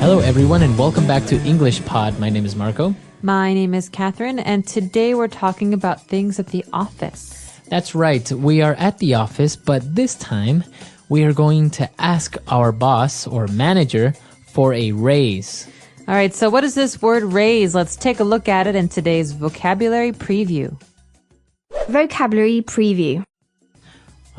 Hello everyone and welcome back to English Pod. My name is Marco. My name is Catherine, and today we're talking about things at the office. That's right. We are at the office, but this time we are going to ask our boss or manager for a raise. All right, so what is this word raise? Let's take a look at it in today's vocabulary preview. Vocabulary preview.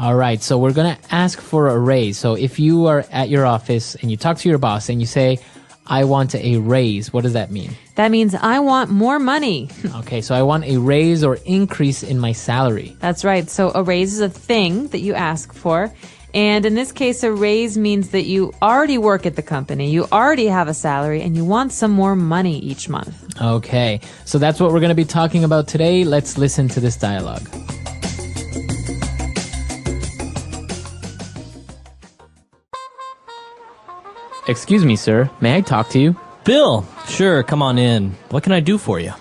All right, so we're going to ask for a raise. So if you are at your office and you talk to your boss and you say, I want a raise, what does that mean? That means I want more money. Okay, so I want a raise or increase in my salary. That's right. So a raise is a thing that you ask for. And in this case, a raise means that you already work at the company, you already have a salary, and you want some more money each month. Okay, so that's what we're going to be talking about today. Let's listen to this dialogue. Excuse me, sir. May I talk to you? Bill, sure, come on in. What can I do for you?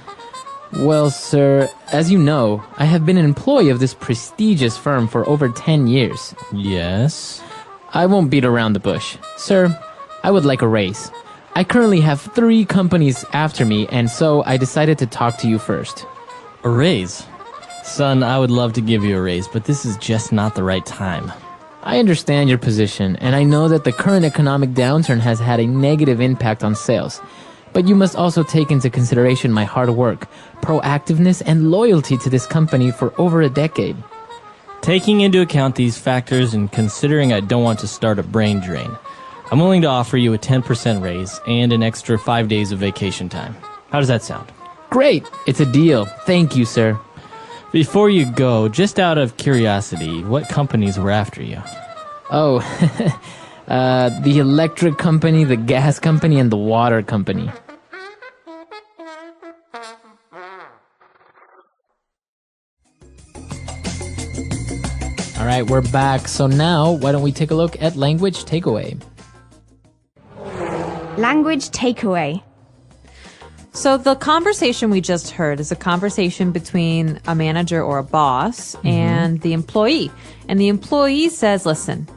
Well, sir, as you know, I have been an employee of this prestigious firm for over 10 years. Yes? I won't beat around the bush. Sir, I would like a raise. I currently have 3 companies after me, and so I decided to talk to you first. A raise? Son, I would love to give you a raise, but this is just not the right time. I understand your position, and I know that the current economic downturn has had a negative impact on sales. But you must also take into consideration my hard work, proactiveness, and loyalty to this company for over a decade. Taking into account these factors and considering I don't want to start a brain drain, I'm willing to offer you a 10% raise and an extra 5 days of vacation time. How does that sound? Great! It's a deal. Thank you, sir. Before you go, just out of curiosity, what companies were after you? Oh, the electric company, the gas company, and the water company. All right, we're back. So now, why don't we take a look at language takeaway? Language takeaway. So the conversation we just heard is a conversation between a manager or a boss and the employee. And the employee says, listen,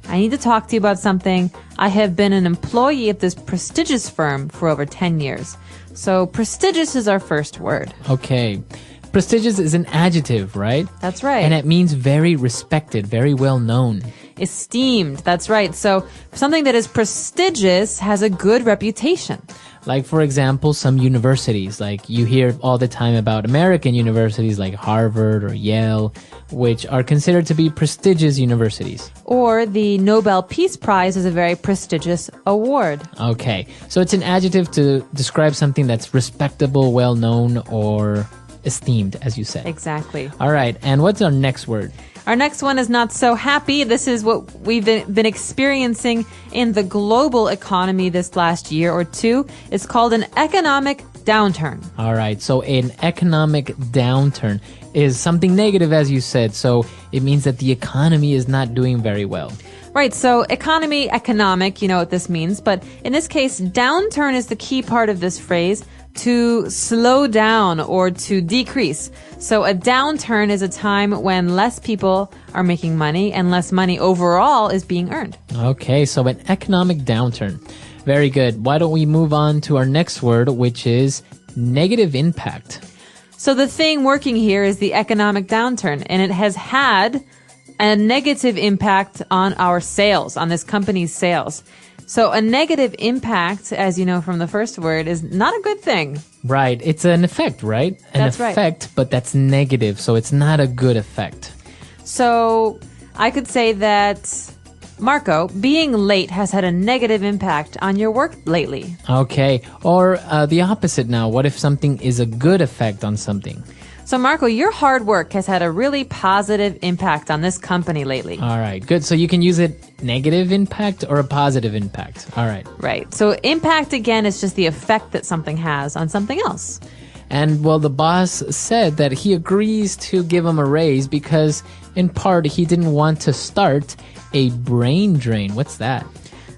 I need to talk to you about something. I have been an employee at this prestigious firm for over 10 years. So prestigious is our first word. Okay. Prestigious is an adjective, right? That's right. And it means very respected, very well known. Esteemed. That's right. So something that is prestigious has a good reputation. Like, for example, some universities, like you hear all the time about American universities like Harvard or Yale, which are considered to be prestigious universities. Or the Nobel Peace Prize is a very prestigious award. Okay, so it's an adjective to describe something that's respectable, well-known, or esteemed, as you said. Exactly. All right, and what's our next word? Our next one is not so happy. This is what we've been experiencing in the global economy this last year or two. It's called an economic downturn. All right, so an economic downturn is something negative, as you said. So it means that the economy is not doing very well. Right, so economy, economic, you know what this means. But in this case, downturn is the key part of this phrase, to slow down or to decrease. So a downturn is a time when less people are making money and less money overall is being earned. Okay, so an economic downturn. Very good. Why don't we move on to our next word, which is negative impact. So the thing working here is the economic downturn, and it has had a negative impact on our sales, on this company's sales. So a negative impact, as you know from the first word, is not a good thing. Right. It's an effect, right? That's right. An effect, but that's negative, so it's not a good effect. So I could say that, Marco, being late has had a negative impact on your work lately. Okay. Or the opposite now. What if something is a good effect on something? So, Marco, your hard work has had a really positive impact on this company lately. All right, good. So you can use it negative impact or a positive impact. All right. Right. So impact, again, is just the effect that something has on something else. And, well, the boss said that he agrees to give him a raise because, in part, he didn't want to start a brain drain. What's that?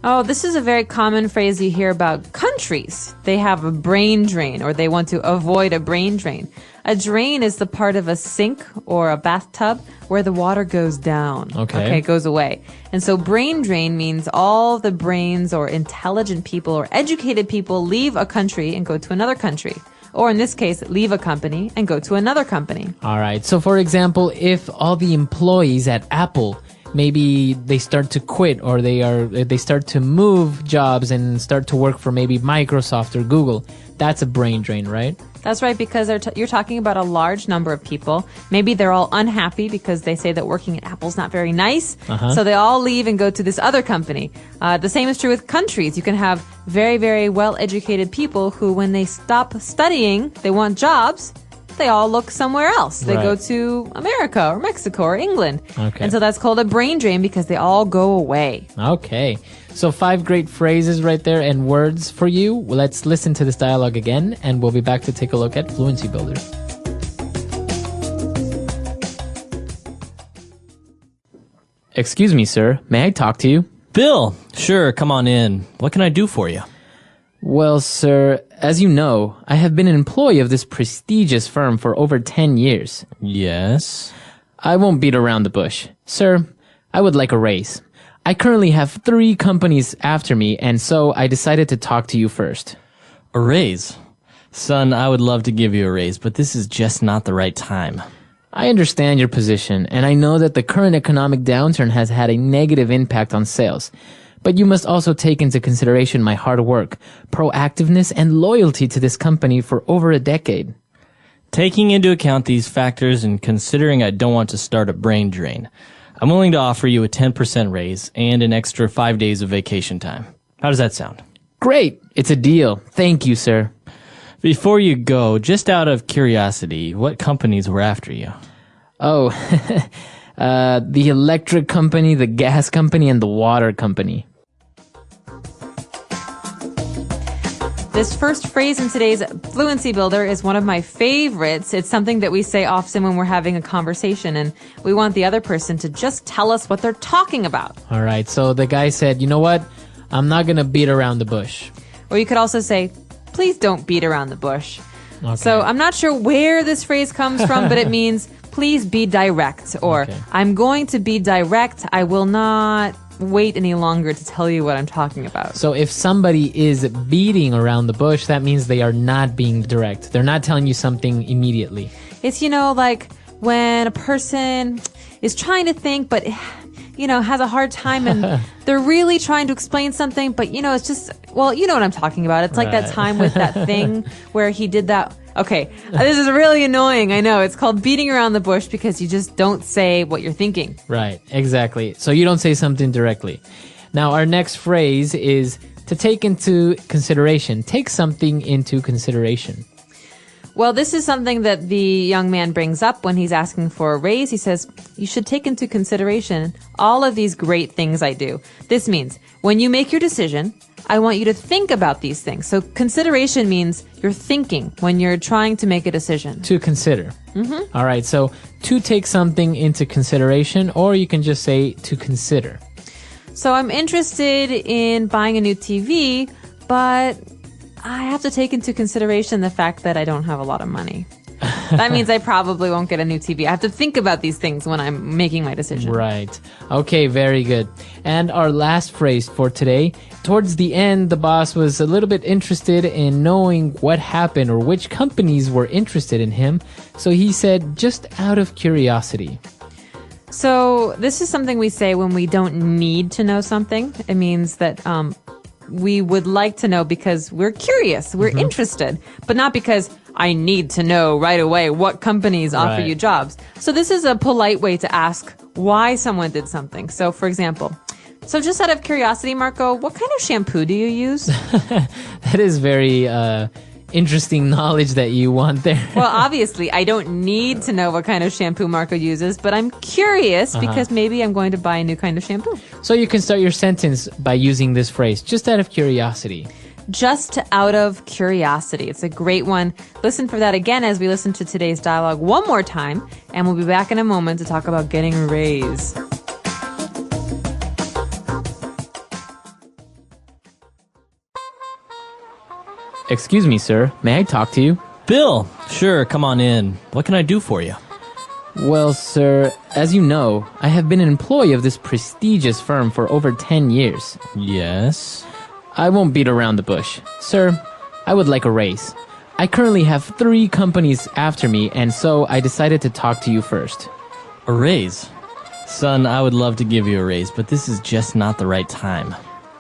Oh, this is a very common phrase you hear about countries. They have a brain drain, or they want to avoid a brain drain. A drain is the part of a sink or a bathtub where the water goes down. Okay, it goes away. And so brain drain means all the brains or intelligent people or educated people leave a country and go to another country. Or in this case, leave a company and go to another company. All right. So for example, if all the employees at Apple, maybe they start to quit, or they start to move jobs and start to work for maybe Microsoft or Google, that's a brain drain, right? That's right, because you're talking about a large number of people. Maybe they're all unhappy because they say that working at Apple's not very nice. So they all leave and go to this other company. The same is true with countries. You can have very, very well-educated people who, when they stop studying, they want jobs, they all look somewhere else. They go to America or Mexico or England. And so that's called a brain drain because they all go away. Okay. So 5 great phrases right there and words for you. Let's listen to this dialogue again, and we'll be back to take a look at Fluency Builder. Excuse me, sir. May I talk to you? Bill, sure, come on in. What can I do for you? Well, sir, as you know, I have been an employee of this prestigious firm for over 10 years. Yes? I won't beat around the bush. Sir, I would like a raise. I currently have 3 companies after me, and so I decided to talk to you first. A raise? Son, I would love to give you a raise, but this is just not the right time. I understand your position, and I know that the current economic downturn has had a negative impact on sales. But you must also take into consideration my hard work, proactiveness, and loyalty to this company for over a decade. Taking into account these factors and considering I don't want to start a brain drain, I'm willing to offer you a 10% raise and an extra 5 days of vacation time. How does that sound? Great! It's a deal. Thank you, sir. Before you go, just out of curiosity, what companies were after you? Oh, the electric company, the gas company, and the water company. This first phrase in today's Fluency Builder is one of my favorites. It's something that we say often when we're having a conversation, and we want the other person to just tell us what they're talking about. All right, so the guy said, you know what? I'm not going to beat around the bush. Or you could also say, please don't beat around the bush. Okay. So I'm not sure where this phrase comes from, but it means please be direct, or I'm going to be direct. I will not wait any longer to tell you what I'm talking about. So if somebody is beating around the bush, that means they are not being direct. They're not telling you something immediately. It's, like when a person is trying to think, but, has a hard time, and they're really trying to explain something, but, it's just, well, you know what I'm talking about. It's like that time with that thing where he did that. Okay, this is really annoying. I know. It's called beating around the bush because you just don't say what you're thinking. Right, exactly. So you don't say something directly. Now, our next phrase is to take into consideration. Take something into consideration. Well, this is something that the young man brings up when he's asking for a raise. He says, you should take into consideration all of these great things I do. This means when you make your decision, I want you to think about these things. So consideration means you're thinking when you're trying to make a decision. To consider. All right, so to take something into consideration, or you can just say to consider. So I'm interested in buying a new TV, but I have to take into consideration the fact that I don't have a lot of money. That means I probably won't get a new TV. I have to think about these things when I'm making my decision. Right. Okay, very good. And our last phrase for today. Towards the end, the boss was a little bit interested in knowing what happened or which companies were interested in him. So he said, just out of curiosity. So this is something we say when we don't need to know something. It means that we would like to know because we're curious, we're interested, but not because I need to know right away what companies offer you jobs. So this is a polite way to ask why someone did something. So for example, so just out of curiosity, Marco, what kind of shampoo do you use? That is very interesting knowledge that you want there. Well, obviously, I don't need to know what kind of shampoo Marco uses, but I'm curious because maybe I'm going to buy a new kind of shampoo. So you can start your sentence by using this phrase, just out of curiosity. Just out of curiosity. It's a great one. Listen for that again as we listen to today's dialogue one more time, and we'll be back in a moment to talk about getting a raise. Excuse me, sir. May I talk to you? Bill, sure, come on in. What can I do for you? Well, sir, as you know, I have been an employee of this prestigious firm for over 10 years. Yes? I won't beat around the bush. Sir, I would like a raise. I currently have 3 companies after me, and so I decided to talk to you first. A raise? Son, I would love to give you a raise, but this is just not the right time.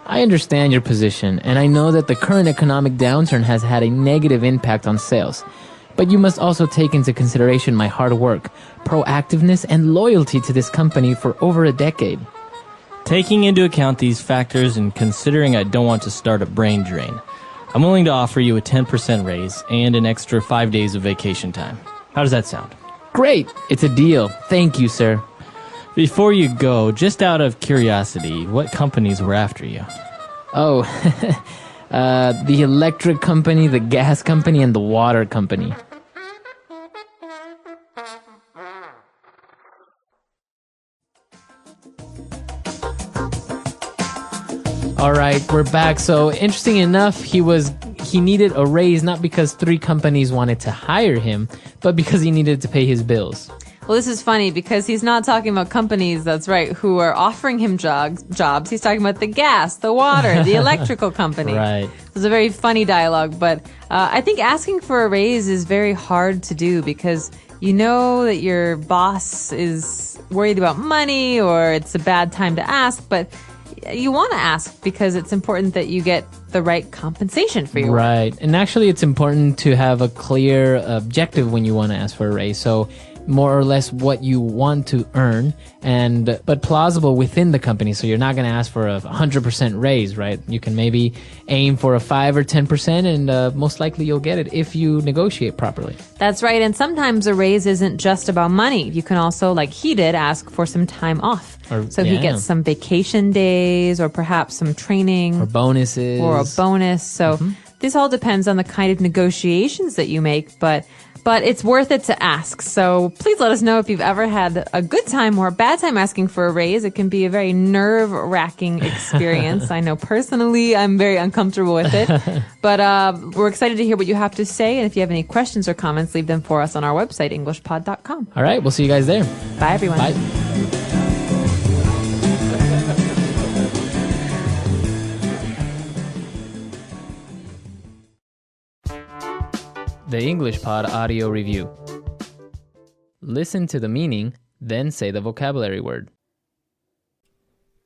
I understand your position, and I know that the current economic downturn has had a negative impact on sales. But you must also take into consideration my hard work, proactiveness, and loyalty to this company for over a decade. Taking into account these factors and considering I don't want to start a brain drain, I'm willing to offer you a 10% raise and an extra 5 days of vacation time. How does that sound? Great! It's a deal. Thank you, sir. Before you go, just out of curiosity, what companies were after you? Oh, the electric company, the gas company, and the water company. All right, we're back. So, interesting enough, he needed a raise not because 3 companies wanted to hire him, but because he needed to pay his bills. Well, this is funny because he's not talking about companies, that's right, who are offering him jobs. He's talking about the gas, the water, the electrical company. Right. It was a very funny dialogue, but I think asking for a raise is very hard to do because you know that your boss is worried about money or it's a bad time to ask, but you want to ask because it's important that you get the right compensation for your work. Right. And actually, it's important to have a clear objective when you want to ask for a raise. So more or less what you want to earn, but plausible within the company. So you're not going to ask for a 100% raise, right? You can maybe aim for a 5 or 10%, and most likely you'll get it if you negotiate properly. That's right. And sometimes a raise isn't just about money. You can also, like he did, ask for some time off. He gets some vacation days or perhaps some training. Or bonuses. Or a bonus. So this all depends on the kind of negotiations that you make, but it's worth it to ask. So please let us know if you've ever had a good time or a bad time asking for a raise. It can be a very nerve-wracking experience. I know personally I'm very uncomfortable with it. But we're excited to hear what you have to say. And if you have any questions or comments, leave them for us on our website, englishpod.com. All right, we'll see you guys there. Bye, everyone. Bye. The English Pod Audio Review. Listen to the meaning, then say the vocabulary word.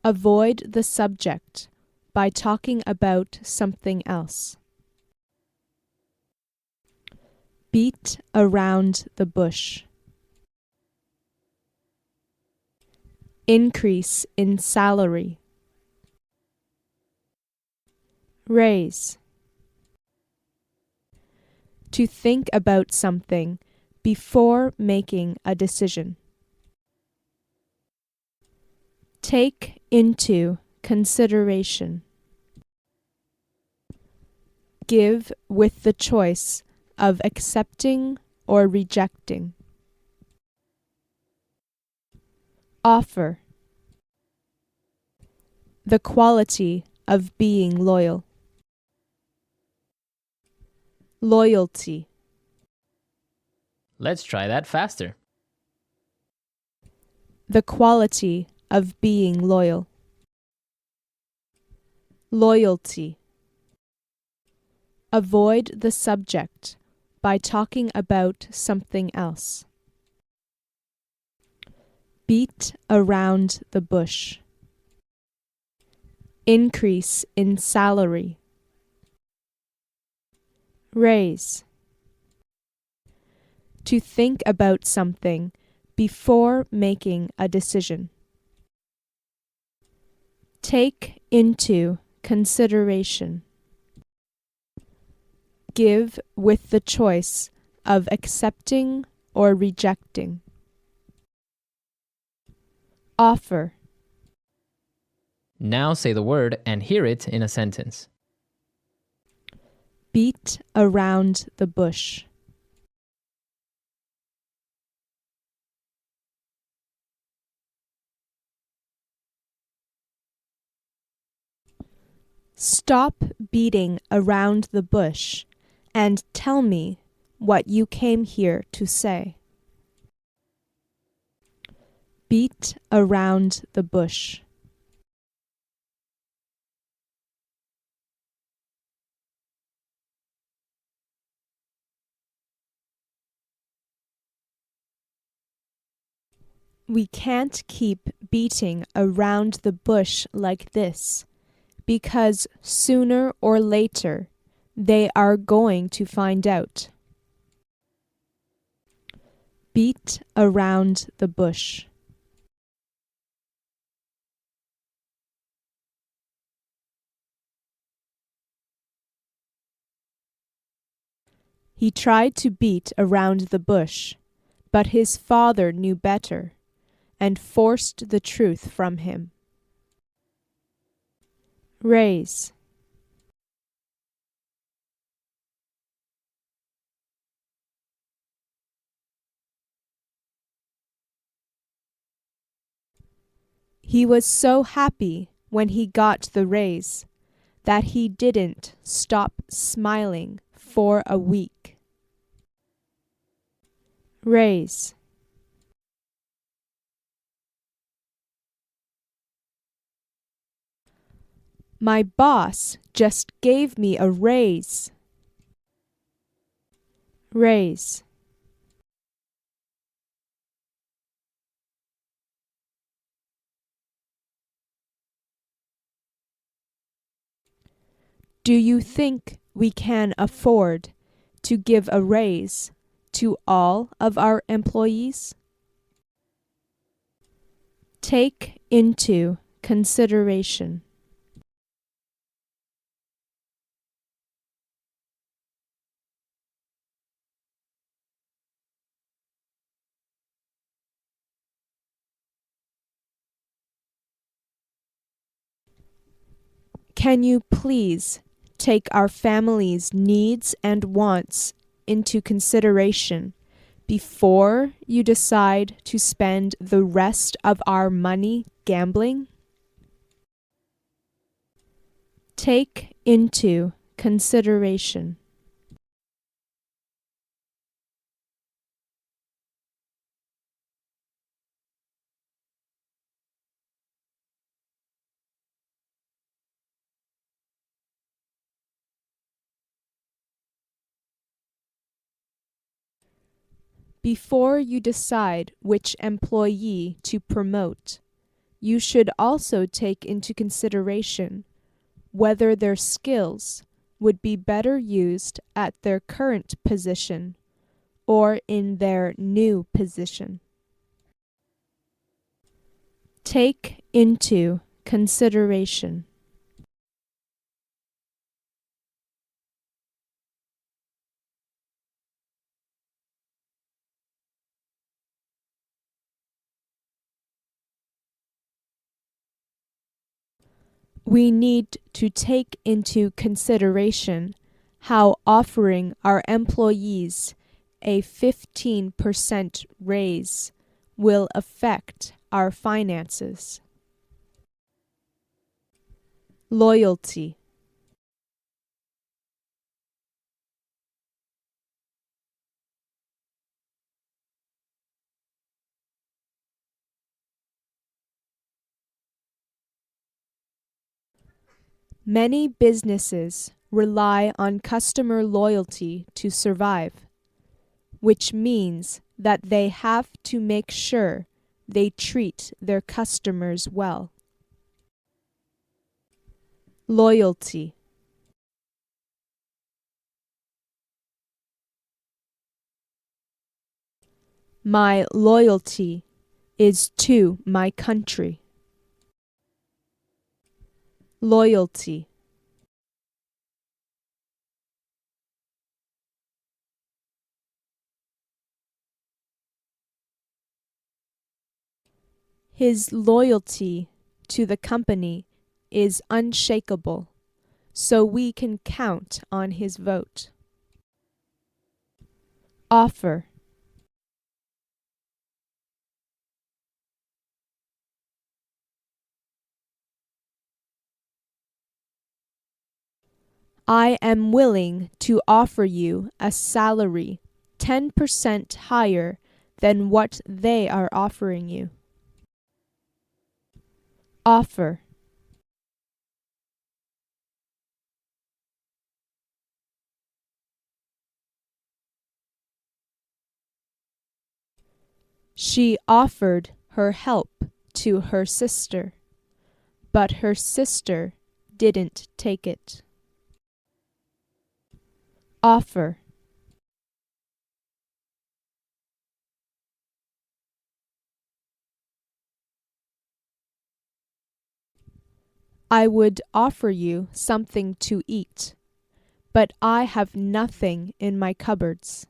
Avoid the subject by talking about something else. Beat around the bush. Increase in salary. Raise. To think about something before making a decision. Take into consideration. Give with the choice of accepting or rejecting. Offer. The quality of being loyal. Loyalty. Let's try that faster. The quality of being loyal. Loyalty. Avoid the subject by talking about something else. Beat around the bush. Increase in salary. Raise. To think about something before making a decision. Take into consideration. Give with the choice of accepting or rejecting. Offer. Now say the word and hear it in a sentence. Beat around the bush. Stop beating around the bush and tell me what you came here to say. Beat around the bush. We can't keep beating around the bush like this, because sooner or later they are going to find out. Beat around the bush. He tried to beat around the bush, but his father knew better and forced the truth from him. Raise. He was so happy when he got the raise that he didn't stop smiling for a week. Raise. My boss just gave me a raise. Raise. Do you think we can afford to give a raise to all of our employees? Take into consideration. Can you please take our family's needs and wants into consideration before you decide to spend the rest of our money gambling? Take into consideration. Before you decide which employee to promote, you should also take into consideration whether their skills would be better used at their current position or in their new position. Take into consideration. We need to take into consideration how offering our employees a 15% raise will affect our finances. Loyalty. Many businesses rely on customer loyalty to survive, which means that they have to make sure they treat their customers well. Loyalty. My loyalty is to my country. Loyalty. His loyalty to the company is unshakable, so we can count on his vote. Offer. I am willing to offer you a salary 10% higher than what they are offering you. Offer. She offered her help to her sister, but her sister didn't take it. Offer. I would offer you something to eat, but I have nothing in my cupboards.